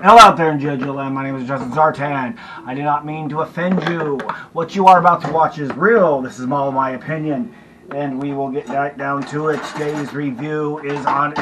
Hello out there in JoJo Land, my name is Justin Zartan. I do not mean to offend you. What you are about to watch is real. This is all my opinion, and we will get right down to it. Today's review is back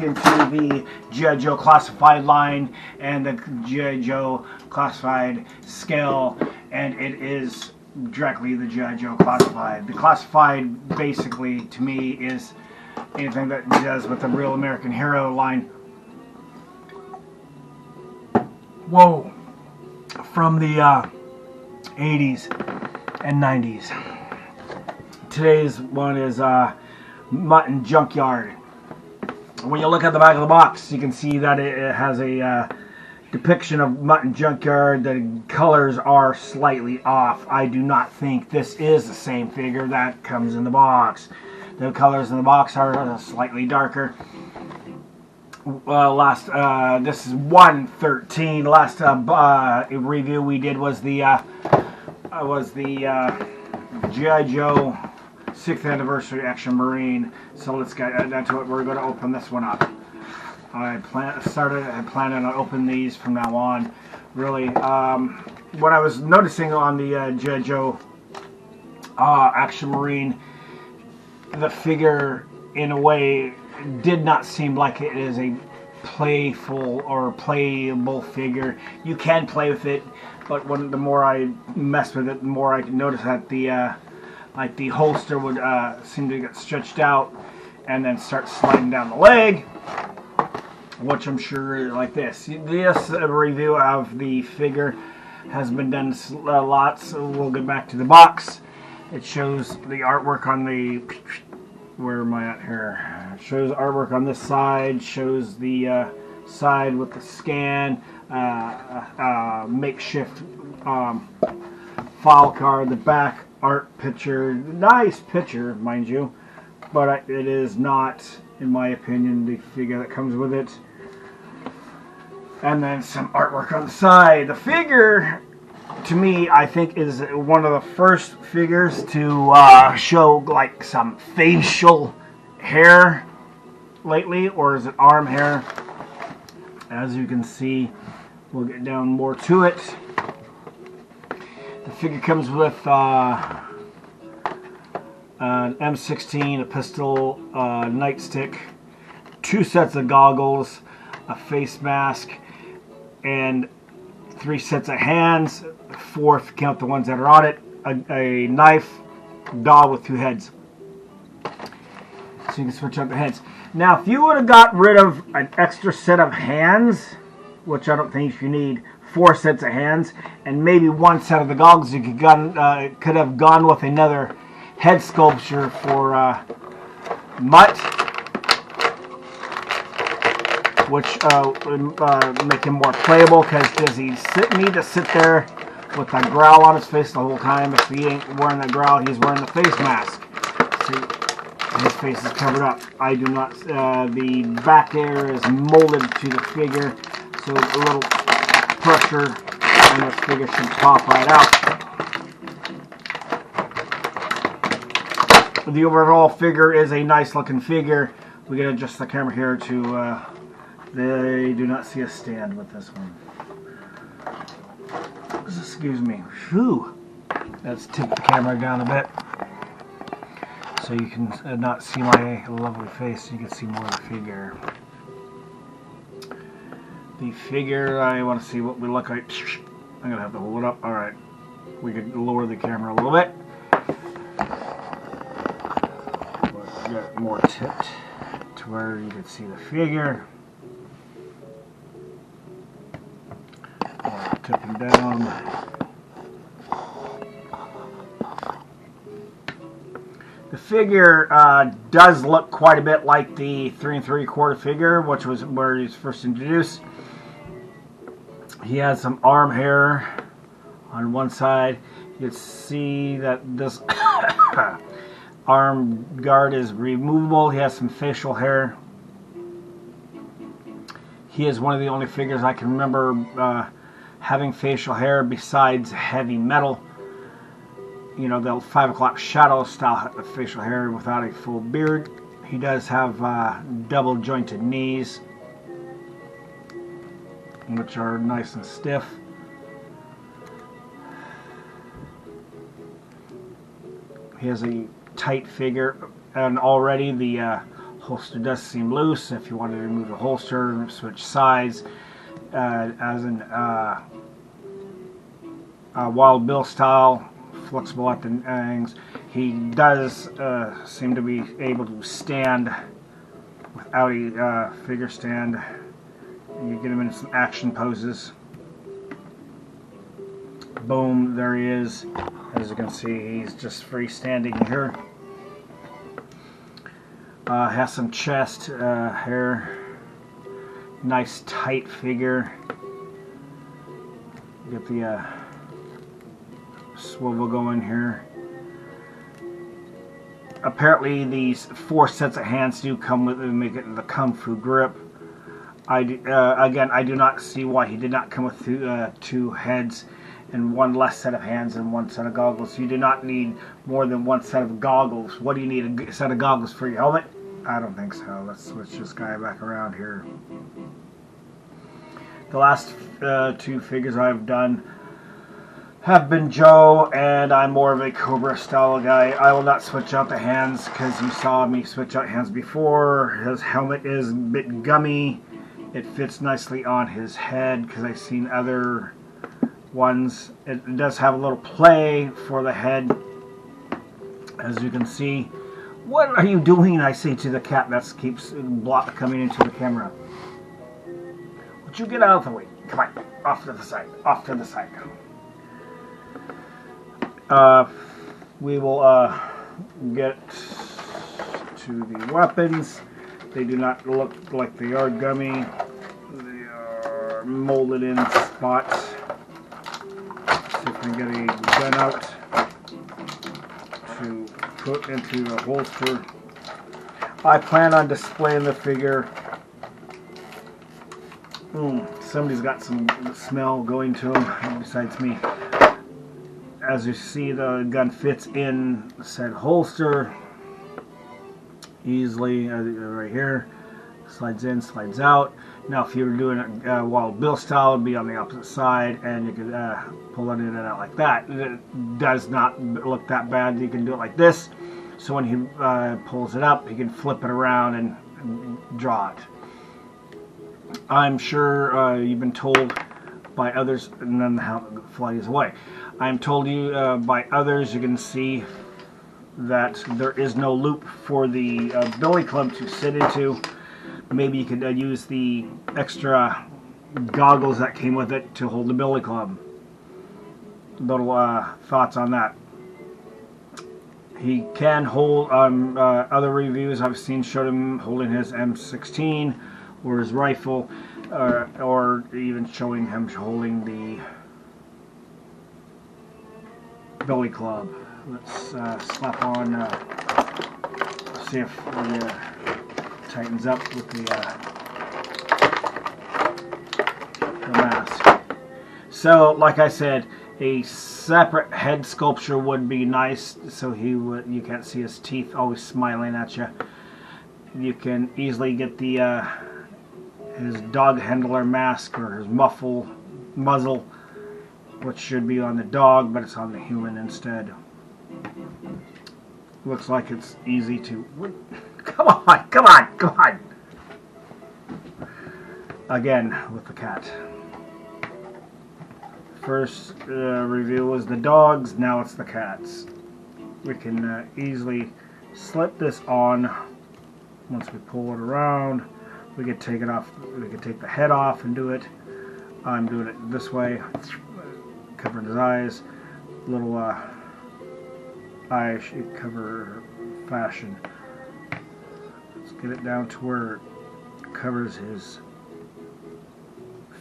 into the JoJo classified line and the JoJo classified scale, and it is directly the JoJo classified. The classified basically to me is anything that does with the Real American Hero line. Whoa, from the 80s and 90s. Today's one is mutt&junkyard. When you look at the back of the box, you can see that it has a depiction of mutt&junkyard. The colors are slightly off. I do not think this is the same figure that comes in the box. The colors in the box are slightly darker. This is 113. Last review we did was the G.I. Joe 6th anniversary Action Marine. So let's get into it. We're going to open this one up. I plan on opening these from now on. Really, what I was noticing on the G.I. Joe Action Marine, the figure in a way did not seem like it is a playful or playable figure. You can play with it, but the more I mess with it, the more I notice that the like the holster would seem to get stretched out and then start sliding down the leg, which I'm sure like this. This review of the figure has been done a lot, so we'll get back to the box. It shows the artwork on the... Where am I at here? It shows artwork on this side, shows the side with the scan, makeshift file card, the back art picture. Nice picture, mind you, but it is not, in my opinion, the figure that comes with it. And then some artwork on the side. The figure, to me, I think is one of the first figures to show like some facial hair lately, or is it arm hair? As you can see, we'll get down more to it. The figure comes with an M16, a pistol, nightstick, 2 sets of goggles, a face mask, and 3 sets of hands, 4 if you count the ones that are on it, a knife, doll with 2 heads. So you can switch up the heads. Now, if you would have got rid of an extra set of hands, which I don't think you need, 4 sets of hands, and maybe 1 set of the goggles, you could have gone with another head sculpture for Mutt, which would make him more playable, because does he need to sit there with a growl on his face the whole time? If he ain't wearing the growl, he's wearing the face mask. See, his face is covered up. I do not, the back there is molded to the figure, so a little pressure and this figure should pop right out. The overall figure is a nice looking figure. We can adjust the camera here to they do not see a stand with this one. Excuse me. Whew. Let's tip the camera down a bit so you can not see my lovely face. You can see more of the figure. The figure, I want to see what we look like. I'm going to have to hold it up. Alright. We could lower the camera a little bit. Get more tipped to where you can see the figure. Tipping down. The figure does look quite a bit like the 3 3/4 figure, which was where he was first introduced. He has some arm hair on one side. You can see that this arm guard is removable. He has some facial hair. He is one of the only figures I can remember having facial hair besides Heavy Metal. You know, the 5 o'clock shadow style facial hair without a full beard. He does have double jointed knees. which are nice and stiff. He has a tight figure, and already the holster does seem loose. If you wanted to remove the holster and switch sides, as in Wild Bill style, flexible at the ends, he does seem to be able to stand without a figure stand. You get him in some action poses. Boom, there he is. As you can see, he's just freestanding here. Has some chest hair. Nice tight figure. Get the swivel going here. Apparently these 4 sets of hands do come with make it the Kung Fu grip. Again, I do not see why he did not come with 2 heads and 1 less set of hands and 1 set of goggles. You do not need more than 1 set of goggles. What do you need a set of goggles for your helmet? I don't think so. Let's switch this guy back around here. The last 2 figures I've done have been Joe, and I'm more of a Cobra style guy. I will not switch out the hands because you saw me switch out hands before. His helmet is a bit gummy. It fits nicely on his head because I've seen other ones. It does have a little play for the head, as you can see. What are you doing? I say to the cat that keeps coming into the camera. Would you get out of the way? Come on, off to the side, off to the side. We will get to the weapons. They do not look like they are gummy. They are molded in spots. See if we can get a gun out to put into a holster. I plan on displaying the figure. Somebody's got some smell going to him besides me. As you see, the gun fits in said holster easily right here. Slides in, slides out. Now if you were doing it Wild Bill style, it would be on the opposite side, and you could pull it in and out like that. It does not look that bad. You can do it like this, so when he pulls it up, he can flip it around and draw it. I'm sure you've been told by others, and then the helmet flies away. I'm told you by others, you can see that there is no loop for the billy club to sit into. Maybe you could use the extra goggles that came with it to hold the billy club. Little thoughts on that. He can hold, other reviews I've seen showed him holding his M16 or his rifle, or even showing him holding the billy club. Let's slap on, see if it tightens up with the mask. So, like I said, a separate head sculpture would be nice, so you can't see his teeth always smiling at you. You can easily get the his dog handler mask or his muzzle, which should be on the dog, but it's on the human instead. Looks like it's easy to... Come on, come on, come on! Again, with the cat. First review was the dogs, now it's the cats. We can easily slip this on. Once we pull it around, we can take it off. We can take the head off and do it. I'm doing it this way, covering his eyes. Little eye cover fashion. Let's get it down to where it covers his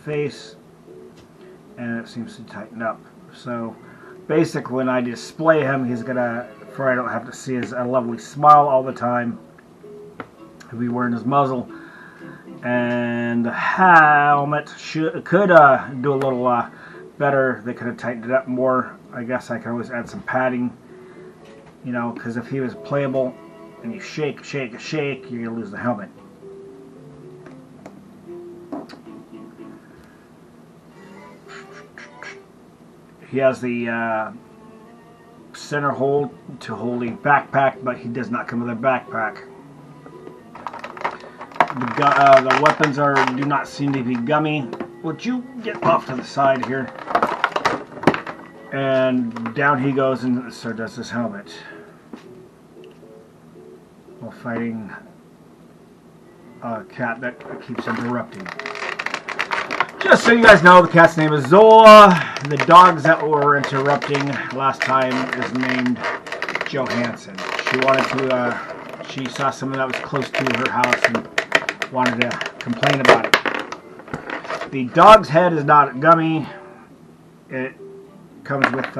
face, and it seems to tighten up. So basically, when I display him, he's gonna, for I don't have to see his lovely smile all the time. He'll be wearing his muzzle, and the helmet could do a little better. They could have tightened it up more. I guess I could always add some padding, you know, because if he was playable and you shake, shake, shake, you're gonna lose the helmet. He has the center hole to hold a backpack, but he does not come with a backpack. The weapons do not seem to be gummy. Would you get off to the side here? And down he goes, and so does his helmet. While fighting a cat that keeps interrupting. Just so you guys know, the cat's name is Zola. The dogs that were interrupting last time is named Johansson. She wanted to, she saw someone that was close to her house and wanted to complain about it. The dog's head is not gummy. It comes with,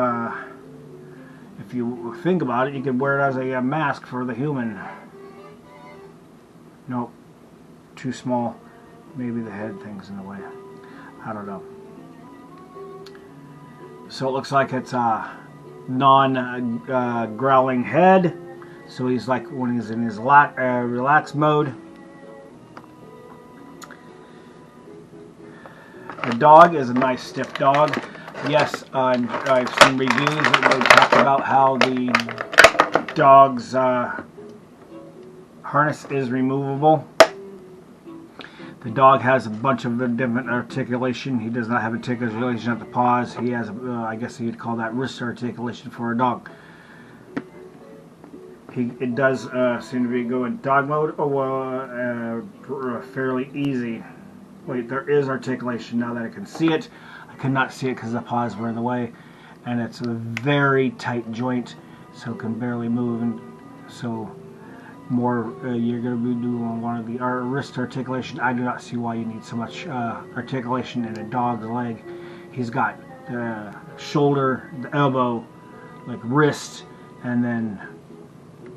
if you think about it, you could wear it as a mask for the human. Nope, too small. Maybe the head thing's in the way. I don't know. So it looks like it's a non-growling head. So he's like when he's in his relaxed mode. The dog is a nice stiff dog. Yes, I've seen reviews that they talk about how the dog's harness is removable. The dog has a bunch of different articulation. He does not have articulation at the paws. He has, I guess you'd call that wrist articulation for a dog. It does seem to be going dog mode, fairly easy. Wait, there is articulation now that I can see it. I could not see it because the paws were in the way, and it's a very tight joint, so it can barely move. And so more you're going to be doing one of the wrist articulation. I do not see why you need so much articulation in a dog's leg. He's got the shoulder, the elbow, like wrist, and then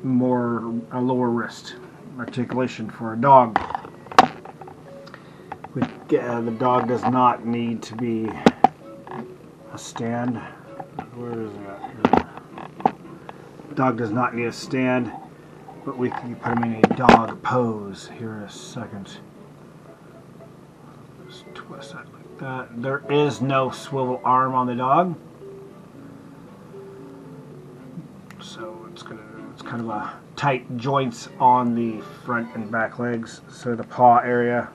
more a lower wrist articulation for a dog. The dog does not need to be a stand. Where is that? Dog does not need a stand, but we can put him in a dog pose here in a second. Just twist that like that. There is no swivel arm on the dog, so it's kind of a tight joints on the front and back legs. So the paw area.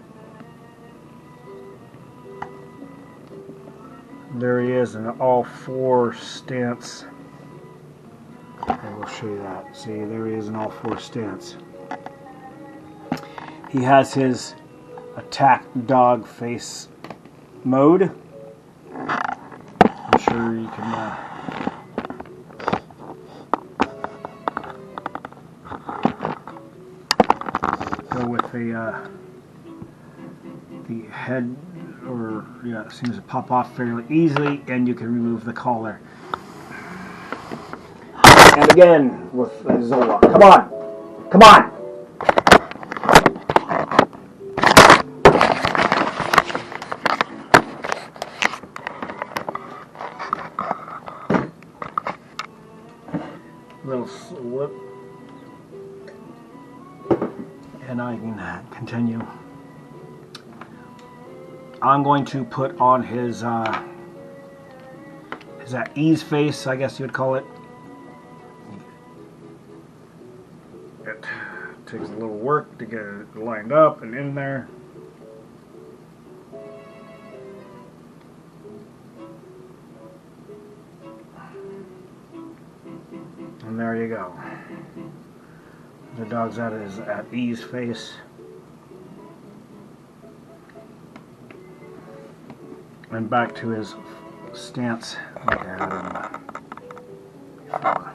There he is in an all-four stance. I will show you that. See, there he is in all-four stance. He has his attack dog face mode. I'm sure you can go with the head. Or yeah, it seems to pop off fairly easily, and you can remove the collar. And again with Zola. Come on, come on. Little slip, and I can continue. I'm going to put on his that ease face, I guess you would call it. It takes a little work to get it lined up and in there. And there you go. The dog's at his ease face. And back to his stance like I had him before.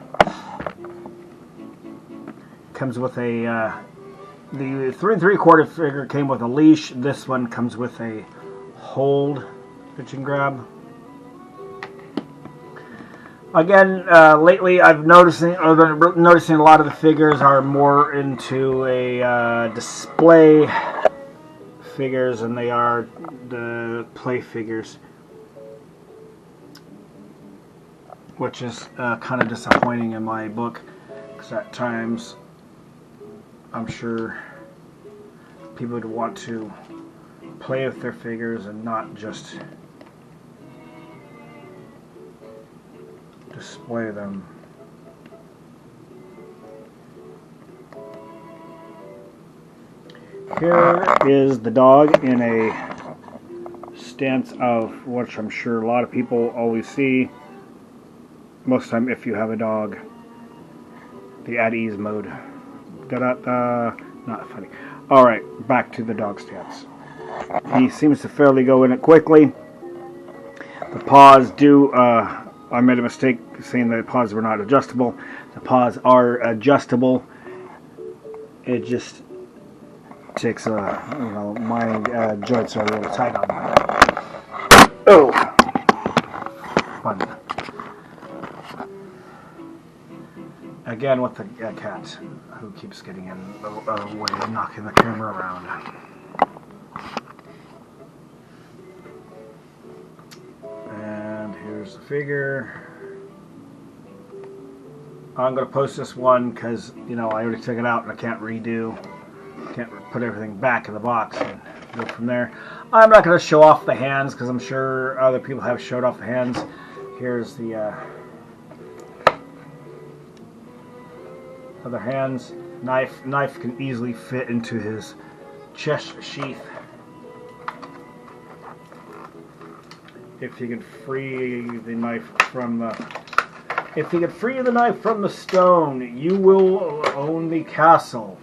Comes with a the 3 3/4 figure came with a leash. This one comes with a hold that you can grab. Again, lately I've noticing a lot of the figures are more into a display figures than they are the play figures, which is kind of disappointing in my book, because at times I'm sure people would want to play with their figures and not just display them. Here is the dog in a stance of which I'm sure a lot of people always see. Most of the time, if you have a dog, the at ease mode. Da-da-da. Not funny. Alright, back to the dog stance. He seems to fairly go in it quickly. The paws do, I made a mistake saying the paws were not adjustable. The paws are adjustable. It just takes my joints are a little tight on mine. Oh! Fun. Again with the cat who keeps getting in the way and knocking the camera around. And here's the figure. I'm going to post this one because, you know, I already took it out and I can't put everything back in the box and go from there. I'm not going to show off the hands because I'm sure other people have showed off the hands. Here's the other hands. Knife can easily fit into his chest sheath. If you can free the knife from the stone, you will own the castle.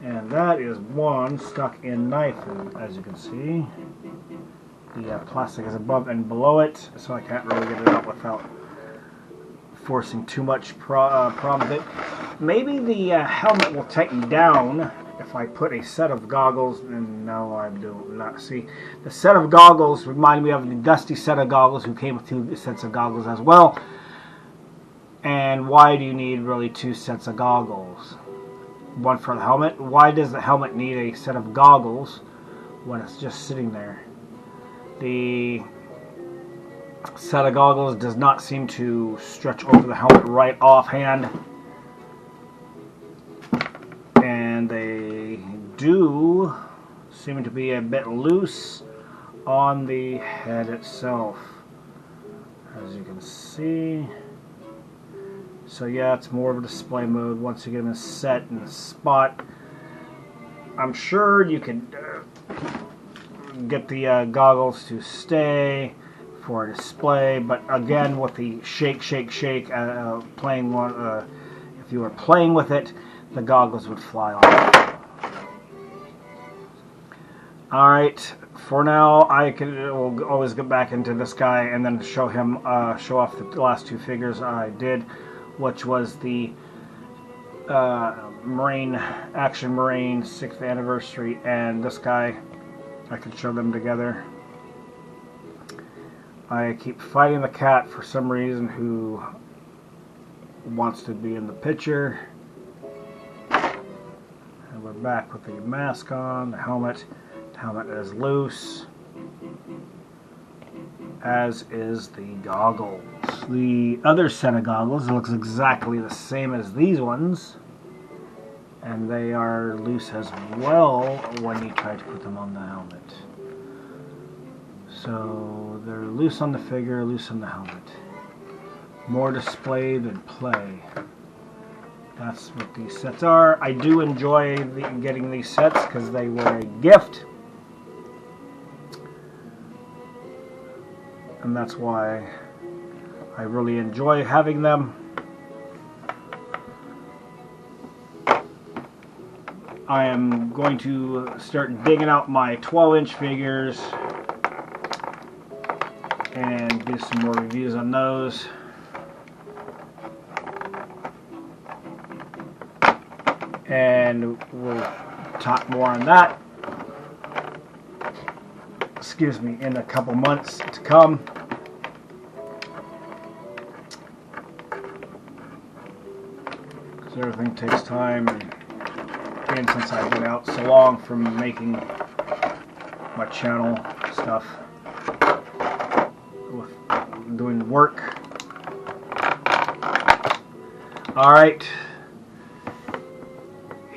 And that is one stuck in knife, as you can see. The plastic is above and below it, so I can't really get it out without forcing too much problem with it. Maybe the helmet will tighten down if I put a set of goggles, and no, I do not see. The set of goggles remind me of the Dusty set of goggles, who came with 2 sets of goggles as well. And why do you need really 2 sets of goggles? One for the helmet. Why does the helmet need a set of goggles when it's just sitting there? The set of goggles does not seem to stretch over the helmet right offhand. And they do seem to be a bit loose on the head itself, as you can see. So yeah, it's more of a display mode once you get them set in the spot. I'm sure you could get the goggles to stay for a display, but again with the shake playing one, if you were playing with it, the goggles would fly off. Alright, for now we'll always get back into this guy and then show off the last 2 figures I did, which was the Action Marine 6th anniversary and this guy. I can show them together. I keep fighting the cat for some reason who wants to be in the picture. And we're back with the mask on, the helmet. The helmet is loose, as is the goggles. The other set of goggles looks exactly the same as these ones, and they are loose as well when you try to put them on the helmet. So they're loose on the figure, loose on the helmet. More display than play. That's what these sets are. I do enjoy getting these sets because they were a gift. And that's why I really enjoy having them. I am going to start digging out my 12-inch figures and do some more reviews on those. And we'll talk more on that, excuse me, in a couple months to come. Because everything takes time, and since I've been out so long from making my channel stuff, with doing work. Alright.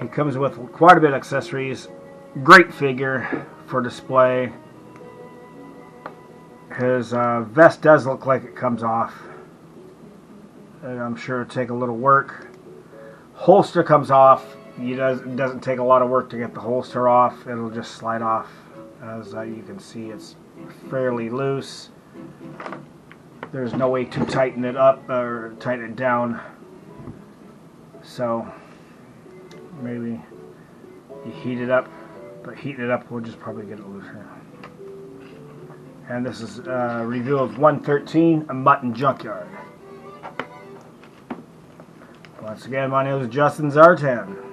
He comes with quite a bit of accessories. Great figure for display. His vest does look like it comes off. I'm sure it'll take a little work. Holster comes off. It doesn't take a lot of work to get the holster off. It'll just slide off. As you can see, it's fairly loose. There's no way to tighten it up or tighten it down. So maybe you heat it up, but heating it up will just probably get it looser. And this is a review of 113, a Mutt and Junkyard. Once again, my name is Justin Zartan.